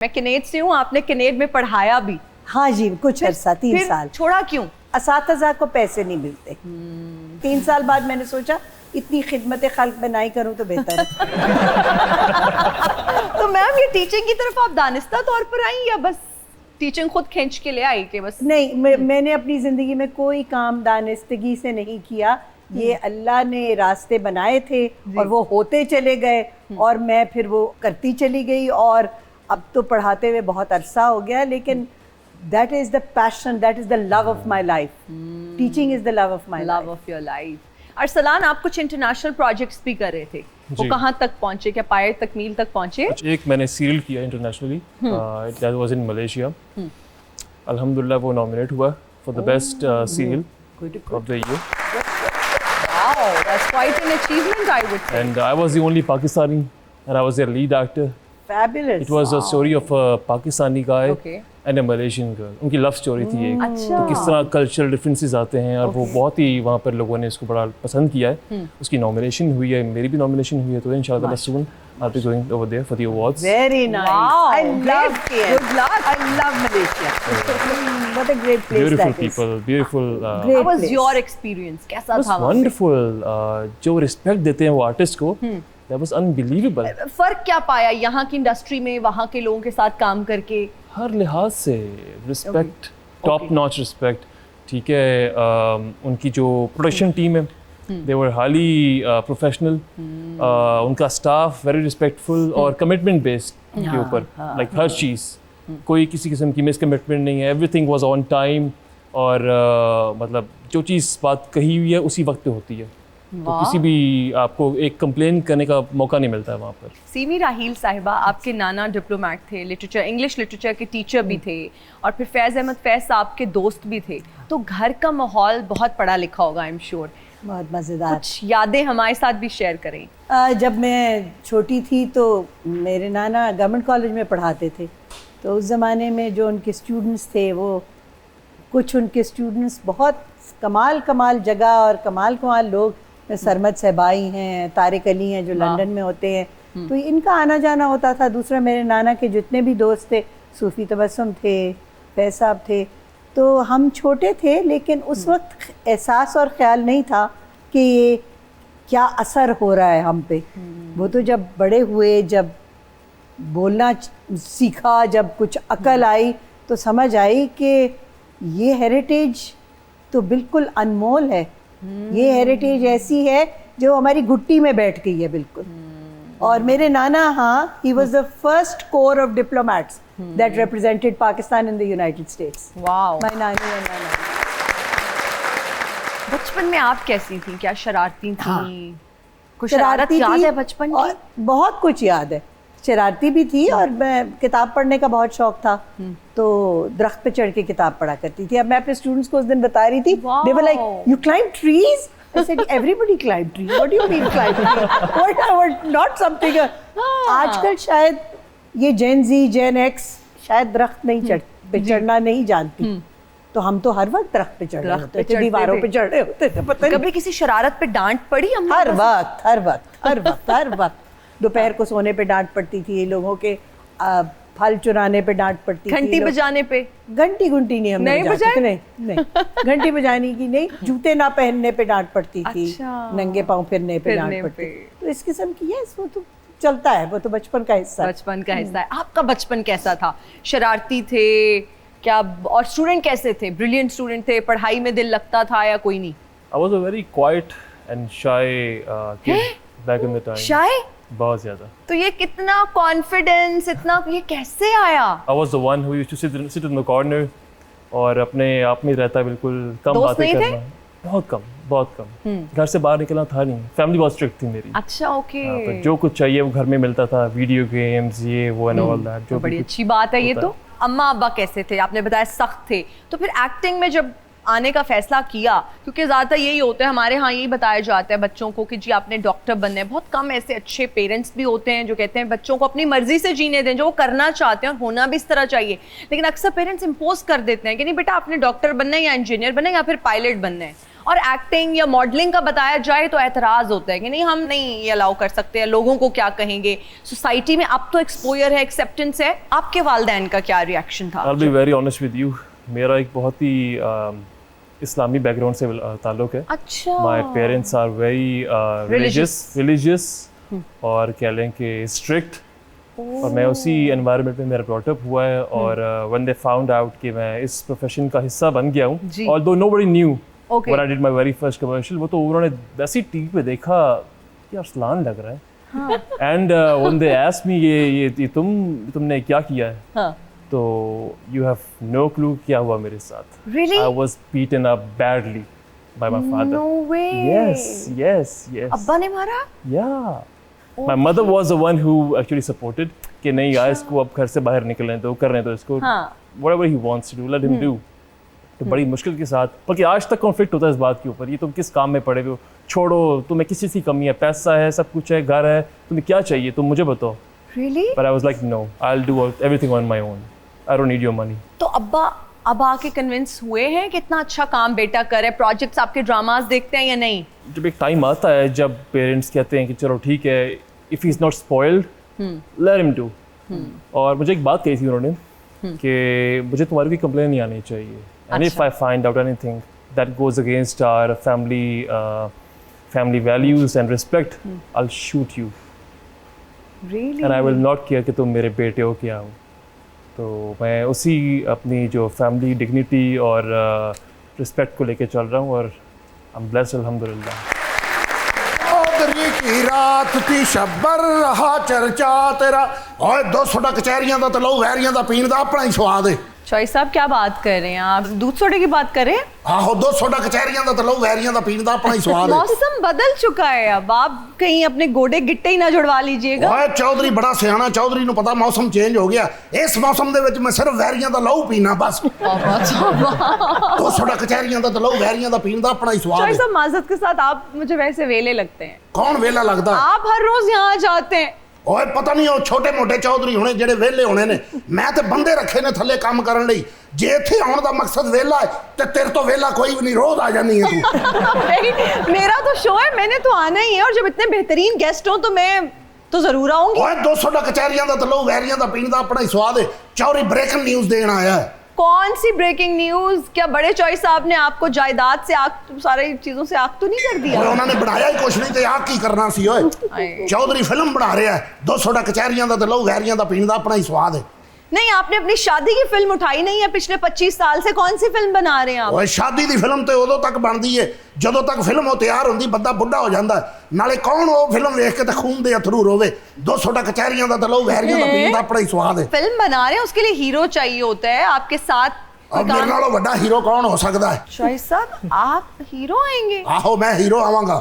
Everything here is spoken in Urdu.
میں کنیڈ سے ہوں, آپ نے کنیڈ میں پڑھایا بھی؟ ہاں جی, کچھ عرصہ 3 سال. چھوڑا کیوں؟ اساتذہ کو پیسے نہیں ملتے. 3 سال بعد میں نے سوچا اتنی خدمت خلق میں نہیں کروں تو بہتر ہے. تو میم یہ ٹیچنگ کی طرف آپ دانستہ طور پر آئیں یا بس ٹیچنگ خود کھینچ کے لے آئی کہ بس؟ نہیں, میں نے اپنی زندگی میں کوئی کام دانستگی سے نہیں کیا. یہ اللہ نے راستے بنائے تھے اور وہ ہوتے چلے گئے اور میں پھر وہ کرتی چلی گئی. اور اب تو پڑھاتے ہوئے بہت عرصہ ہو گیا, لیکن that is the passion, that is the love of my life. Teaching is the love of my life. Love of your life. Arsalan, آپ کچھ انٹرنیشنل پروجیکٹس بھی کر رہے تھے, وہ کہاں تک پہنچے, کیا پائے تکمیل تک پہنچے؟ ایک میں نے سیریل کیا internationally, that was in Malaysia. الحمدللہ وہ نامینیٹ ہوا for the best serial of the year. Wow, that's quite an achievement, I would say. And I was the only Pakistani and I was their lead actor. Fabulous. It was a story of a Pakistani guy and a Malaysian girl. ان کی لو اسٹوری تھی ایک, تو کس طرح کلچرل ڈفرینسز آتے ہیں, اور وہ بہت ہی وہاں پر لوگوں نے اس کو بڑا پسند کیا ہے. اس کی نامینیشن ہوئی ہے, میری بھی نامینیشن ہوئی ہے, تو انشاءاللہ soon I'll be going over there for the awards. Very nice. Wow, I love KL. good luck. I love Malaysia. What a great place Beautiful that is. people, beautiful. How was your experience? کیسا It was تھا وہاں پہ؟ wonderful. جو رسپیکٹ دیتے ہیں وہ آرٹسٹ کو, that was unbelievable. فرق کیا پایا یہاں کی انڈسٹری میں وہاں کے لوگوں کے ساتھ کام کر کے؟ ہر لحاظ سے رسپیکٹ, ٹاپ ناچ رسپیکٹ. ٹھیک ہے, ان کی جو پروڈکشن ٹیم ہے, they were highly professional. ان کا اسٹاف ویری رسپیکٹفل اور کمٹمنٹ بیسڈ کے اوپر, لائک ہر چیز, کوئی کسی قسم کی مس کمٹمنٹ نہیں ہے. Every thing was on time, اور مطلب جو چیز بات کہی ہوئی ہے اسی وقت پہ ہوتی ہے, تو کسی بھی آپ کو ایک کمپلین کرنے کا موقع نہیں ملتا ہے وہاں پر. سیمی راہیل صاحبہ, آپ کے نانا ڈپلومیٹ تھے, لٹریچر انگلش لٹریچر کے ٹیچر بھی تھے, اور پھر فیض احمد فیض صاحب کے دوست بھی تھے, تو گھر کا ماحول بہت پڑھا لکھا ہوگا آئی ایم شیور. بہت مزیدار. کچھ یادیں ہمارے ساتھ بھی شیئر کریں. جب میں چھوٹی تھی تو میرے نانا گورنمنٹ کالج میں پڑھاتے تھے, تو اس زمانے میں جو ان کے اسٹوڈنٹس تھے, وہ کچھ ان کے اسٹوڈنٹس بہت کمال جگہ اور کمال لوگ, سرمد صاحبائی ہیں, طارق علی ہیں جو لنڈن میں ہوتے ہیں, تو ان کا آنا جانا ہوتا تھا. دوسرا میرے نانا کے جتنے بھی دوست تھے, صوفی تبسم تھے, فیض صاحب تھے, تو ہم چھوٹے تھے, لیکن اس وقت احساس اور خیال نہیں تھا کہ یہ کیا اثر ہو رہا ہے ہم پہ. وہ تو جب بڑے ہوئے, جب بولنا سیکھا, جب کچھ عقل آئی, تو سمجھ آئی کہ یہ ہیریٹیج تو بالکل انمول ہے. یہ ہیریٹیج ایسی ہے جو ہماری گھٹی میں بیٹھ گئی ہے بالکل. اور میرے نانا, ہاں, he was the first corps of diplomats that represented Pakistan in the United States. Wow. My nani and my nana. بچپن میں آپ کیسی تھیں, کیا شرارتی تھیں؟ کچھ شرارت یاد ہے بچپن کی؟ بہت کچھ یاد ہے. شرارتی بھی تھی, اور میں کتاب پڑھنے کا بہت شوق تھا, تو درخت پہ چڑھ کے کتاب پڑھا کرتی تھی. اب میں اپنے اسٹوڈنٹس کو اس دن بتا رہی تھی, they were like, you climb trees? I said, everybody climb trees. What do you mean climb trees? What not something. آج کل شاید یہ جین زی, جین ایکس شاید درخت نہیں چڑھنا نہیں جانتی, تو ہم تو ہر وقت درخت پہ چڑھ رہے ہوتے تھے, دیواروں پہ چڑھ رہے ہوتے تھے. پتہ کبھی کسی شرارت پہ ڈانٹ پڑی؟ ہر وقت دوپہر کو سونے پہ ڈانٹ پڑتی تھی, لوگوں کے پھل چرانے پہ ڈانٹ پڑتی تھی, گھنٹی بجانے پہ. گھنٹی نہیں ہم نہیں, گھنٹی بجانے کی نہیں, جوتے نہ پہننے پہ ڈانٹ پڑتی تھی, ننگے پاؤں پھرنے پہ ڈانٹ پڑتی. تو اس قسم کی ہے, وہ تو چلتا ہے, وہ تو بچپن کا حصہ ہے. آپ کا بچپن کیسا تھا؟ شرارتی تھے کیا, اور اسٹوڈنٹ کیسے تھے؟ بریلینٹ اسٹوڈنٹ تھے, پڑھائی میں دل لگتا تھا یا کوئی نہیں؟ I was a very quiet and shy kid back in the time. Shy? بہت زیادہ. تو یہ کتنا کانفیڈنس, اتنا یہ کیسے آیا؟ I was the one who used to sit in the corner, اور اپنے آپ میں رہتا, بالکل کم باتیں کرنا, بہت کم. گھر سے باہر نکلنا تھا نہیں, فیملی بہت اسٹرکٹ تھی میری. اچھا, اوکے. جو کچھ چاہیے وہ گھر میں ملتا تھا, ویڈیو گیمز, یہ وہ اینڈ آل دیٹ. بڑی اچھی بات ہے یہ تو. اماں ابا کیسے تھے؟ آپ نے بتایا سخت تھے, تو پھر ایکٹنگ میں جب آنے کا فیصلہ کیا, کیونکہ زیادہ تر یہی ہوتا ہے ہمارے ہاں, یہی بتایا جاتا ہے بچوں کو کہ جی آپ نے ڈاکٹر بننا ہے. بہت کم ایسے اچھے پیرنٹس بھی ہوتے ہیں جو کہتے ہیں بچوں کو اپنی مرضی سے جینے دیں, جو وہ کرنا چاہتے ہیں, اور ہونا بھی اس طرح چاہیے. لیکن اکثر پیرنٹس امپوز کر دیتے ہیں کہ نہیں بیٹا آپ نے ڈاکٹر بننا ہے, یا انجینئر بننا ہے, یا پھر پائلٹ بننا ہے. اور ایکٹنگ یا ماڈلنگ کا بتایا جائے تو اعتراض ہوتا ہے کہ نہیں ہم نہیں یہ الاؤ کر سکتے, لوگوں کو کیا کہیں گے. سوسائٹی میں اب تو ایکسپوئر ہے, ایکسیپٹنس ہے. آپ کے والدین کا کیا ریئیکشن تھا؟ I'll be very honest with you. میرا ایک بہت ہی اسلامی بیک گراؤنڈ سے تعلق ہے. اچھا. My parents are very religious اور کہہ لیں کہ اسٹرکٹ, اور میں اسی انوائرمنٹ میں میرا براٹ اپ ہوا ہے. اور when they found out کہ میں اس پروفیشن کا حصہ بن گیا ہوں, although nobody knew when I did my very first commercial, وہ تو انہوں نے ویسی ٹی وی پہ دیکھا کہ ارسلان لگ رہا ہے. And when they asked me یہ تم نے کیا کیا ہے, تو you have no clue کیا ہوا میرے ساتھ. Really? I was beaten up badly by my father. No way. Yes. ابا نے مارا؟ Yeah. My mother was the one who actually supported کہ نہیں یار اس کو اب گھر سے باہر نکلنے دو, کرنے دو اس کو, whatever he wants to do, let him do. تو بڑی مشکل کے ساتھ, بلکہ آج تک کانفلکٹ ہوتا ہے اس بات کے اوپر, یہ تم کس کام میں پڑے ہوئے ہو, چھوڑو, تمہیں کس چیز کی کمی ہے, پیسہ ہے, سب کچھ ہے, گھر ہے, تمہیں کیا چاہیے, تم مجھے بتاؤ. Really? But I was like, no, I'll do everything on my own. I don't need your money. تو ابا اب آ کے کنونس ہوئے ہیں کہ اتنا اچھا کام بیٹا کرے, پروجیکٹس آپ کے ڈراماز دیکھتے ہیں یا نہیں؟ جب ایک ٹائم آتا ہے جب پیرنٹس کہتے ہیں کہ چلو ٹھیک ہے, if he's not spoiled, let him do. اور مجھے ایک بات کہی تھی انہوں نے کہ مجھے تمہاری کوئی کمپلین نہیں آنی چاہیے. And if I find out anything that goes against our family values and respect, I'll shoot you. Really? And I will not care کہ تم میرے بیٹے ہو کیا ہو. تو میں اسی اپنی جو فیملی ڈگنیٹی اور رسپیکٹ کو لے کے چل رہا ہوں, اور I'm blessed الحمدللہ. کی رات تھی شبر رہا چرچا تیرا, اور 200 کچہریاں دا تے لو ویریاں دا پین دا اپنا ہی سواد ہے. شوائب صاحب کیا بات کر رہے ہیں آپ, دودھ سوڈے کی بات کر رہے ہیں؟ آہو 200 کچہریاں دا تے لو ویریاں دا پین دا اپنا ہی سواد ہے. موسم بدل چکا ہے, اب آپ کہیں اپنے گوڈے گٹے ہی نہ جڑوا لیجئے گا. اوے چودھری بڑا سیانا, چودھری نو پتا موسم چینج ہو گیا, اس موسم دے وچ میں صرف ویریاں دا لو پینا بس. 200 کچہریاں دا تے لو ویریاں دا پین دا اپنا ہی سواد ہے. شوائب صاحب معذرت کے ساتھ آپ مجھے ویسے ویلے لگتے ہیں. کون ویلا لگدا ہے؟ آپ ہر روز یہاں جاتے ہیں. اوے پتہ نہیں وہ چھوٹے موٹے چودھری ہونے جڑے ویلے ہونے نے, میں تے بندے رکھے نے تھلے کام کرن لئی. جے ایتھے آن دا مقصد ویلا ہے تے تیرے تو ویلا کوئی بھی نہیں, روز آ جانی ہے تو. میرا تو شو ہے, میں نے تو آنا ہی ہے, اور جب اتنے بہترین گیسٹ ہوں تو میں تو ضرور آؤں گی. اوے 200 کچہریاں دا تے لو ویریاں دا پین دا اپنا ہی سواد ہے. چوری بریکنگ نیوز دین آیا ہے. کون سی بریکنگ نیوز؟ کیا بڑے چوئی صاحب نے آپ کو جائیداد سے آگ, سارے چیزوں سے آگ تو نہیں کر دیا؟ انہوں نے بنایا ہی کچھ نہیں تے آگ کی کرنا سی. اوئے چودھری فلم بنا رہا ہے, 200 کچہریاں دا تے لو ویریاں دا پین دا اپنا ہی سواد ہے. نہیں, آپ نے اپنی شادی کی فلم اٹھائی نہیں ہے پچھلے 25 سال سے, کون سی فلم بنا رہے ہیں آپ؟ اوے شادی دی فلم تے ادو تک بندی ہے جدوں تک فلم ہو تیار ہوندی بندہ بڈھا ہو جاندا ہے. نالے کون وہ فلم ویکھ کے تے خون دے اتھرو روے. 200 کچہریاں دا تے لو ویریاں دا پین دا اپنا ہی سواد ہے. فلم بنا رہے ہیں, اس کے لیے ہیرو چاہیے ہوتا ہے, آپ کے ساتھ. اب میرے نالوں بڑا ہیرو کون ہو سکدا ہے؟ شوائب صاحب آپ ہیرو آئیں گے؟ آہو میں ہیرو آواں گا.